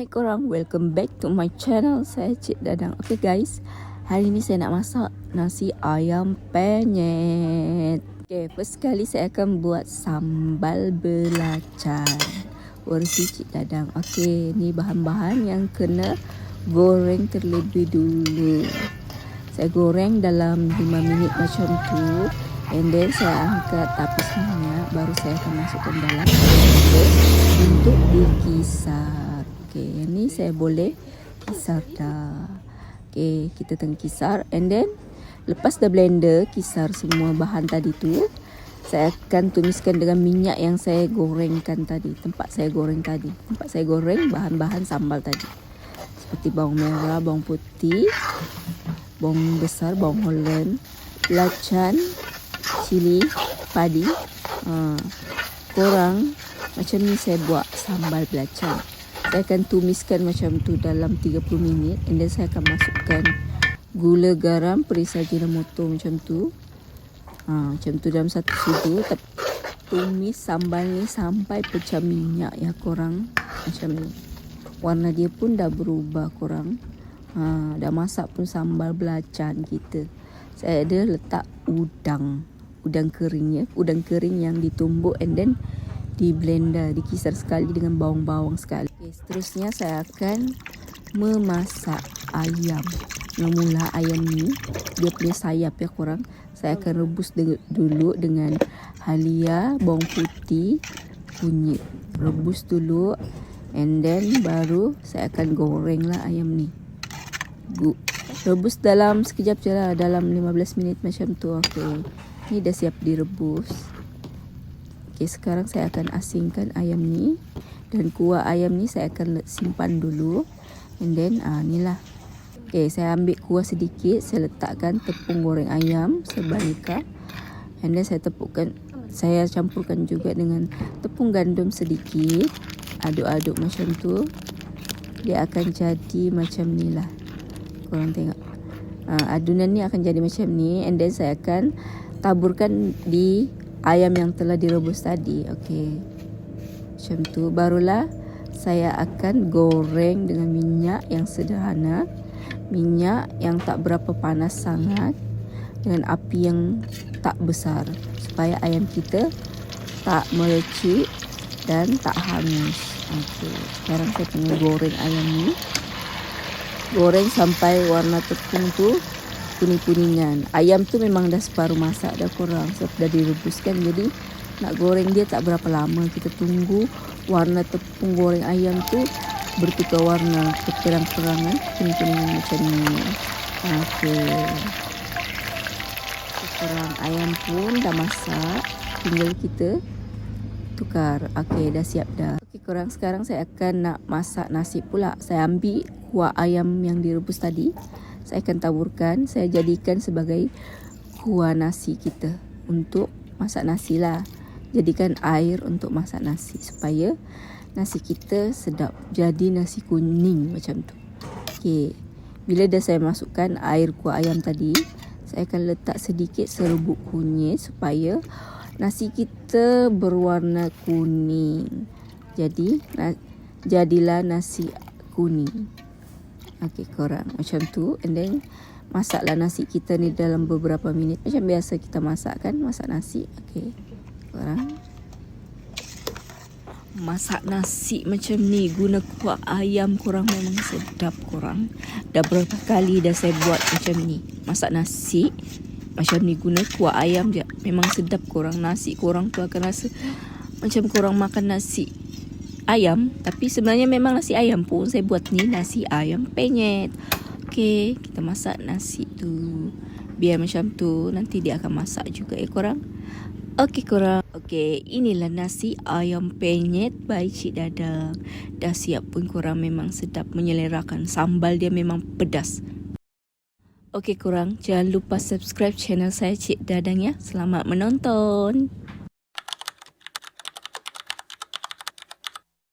Hai korang, welcome back to my channel. Saya Cik Dadang. Okay guys, hari ni saya nak masak nasi ayam penyet. Okay, first kali saya akan buat sambal belacan versi Cik Dadang. Okay, ni bahan-bahan yang kena goreng terlebih dulu. Saya goreng dalam 5 minit macam tu. And then saya angkat tapis minyak, baru saya akan masukkan dalam untuk dikisar. Okay, yang ni saya boleh kisar dah. Okay, kita tengah kisar. And then lepas dah blender, kisar semua bahan tadi tu, saya akan tumiskan dengan minyak yang saya gorengkan tadi. Tempat saya goreng bahan-bahan sambal tadi, seperti bawang merah, bawang putih, bawang besar, bawang holland, belacan, cili padi. Korang macam ni saya buat sambal belacan. Saya akan tumiskan macam tu dalam 30 minit. And then saya akan masukkan gula, garam, perisa Ajinomoto macam tu. Macam tu dalam satu sudu. Tumis sambal ni sampai pecah minyak ya korang. Macam ni. Warna dia pun dah berubah korang. Dah masak pun sambal belacan kita. Saya ada letak udang kering ya. Udang kering yang ditumbuk and then di blender, dikisar sekali dengan bawang-bawang sekali. Okay, seterusnya saya akan memasak ayam. Mula ayam ni, dia punya sayap ya korang. Saya akan rebus dulu dengan halia, bawang putih, kunyit. Rebus dulu and then baru saya akan goreng lah ayam ni. Rebus dalam sekejap je lah, dalam 15 minit macam tu. Okay, ni dah siap direbus. Okay, sekarang saya akan asingkan ayam ni. Dan kuah ayam ni saya akan simpan dulu. And then ni lah. Okay, saya ambil kuah sedikit. Saya letakkan tepung goreng ayam sebanyak. And then saya campurkan juga dengan tepung gandum sedikit. Aduk-aduk macam tu. Dia akan jadi macam ni lah. Korang tengok. Adunan ni akan jadi macam ni. And then saya akan taburkan di ayam yang telah direbus tadi. Okey, macam tu. Barulah saya akan goreng dengan minyak yang sederhana. Minyak yang tak berapa panas sangat, dengan api yang tak besar, supaya ayam kita tak melecik dan tak hangus. Okey, sekarang saya tengah goreng ayam ni. Goreng sampai warna tepung tu kuning-kuningan. Ayam tu memang dah separuh masak dah korang, sebab dah direbuskan. Jadi nak goreng dia tak berapa lama. Kita tunggu warna tepung goreng ayam tu bertukar warna keterang-terangan, kuning-kuningan macam ni. Okey, korang, ayam pun dah masak, tinggal kita tukar. Okey, dah siap dah. Okey korang, sekarang saya akan nak masak nasi pula. Saya ambil kuah ayam yang direbus tadi, saya akan taburkan. Saya jadikan sebagai kuah nasi kita untuk masak nasi lah. Jadikan air untuk masak nasi supaya nasi kita sedap. Jadi nasi kuning macam tu. Okey, bila dah saya masukkan air kuah ayam tadi, saya akan letak sedikit serbuk kunyit supaya nasi kita berwarna kuning. Jadilah nasi kuning. Okey korang, macam tu. And then masaklah nasi kita ni dalam beberapa minit. Macam biasa kita masak kan, masak nasi. Okey korang, masak nasi macam ni guna kuah ayam korang memang sedap korang. Dah berapa kali dah saya buat macam ni, masak nasi macam ni guna kuah ayam je. Memang sedap korang. Nasi korang tu akan rasa macam korang makan nasi ayam, tapi sebenarnya memang nasi ayam pun saya buat ni nasi ayam penyet. Okey, kita masak nasi tu biar macam tu, nanti dia akan masak juga ya korang. Okey korang. Okey, inilah nasi ayam penyet by Cik Dadang. Dah siap pun korang, memang sedap, menyelerakan. Sambal dia memang pedas. Okey korang, jangan lupa subscribe channel saya Cik Dadang ya. Selamat menonton.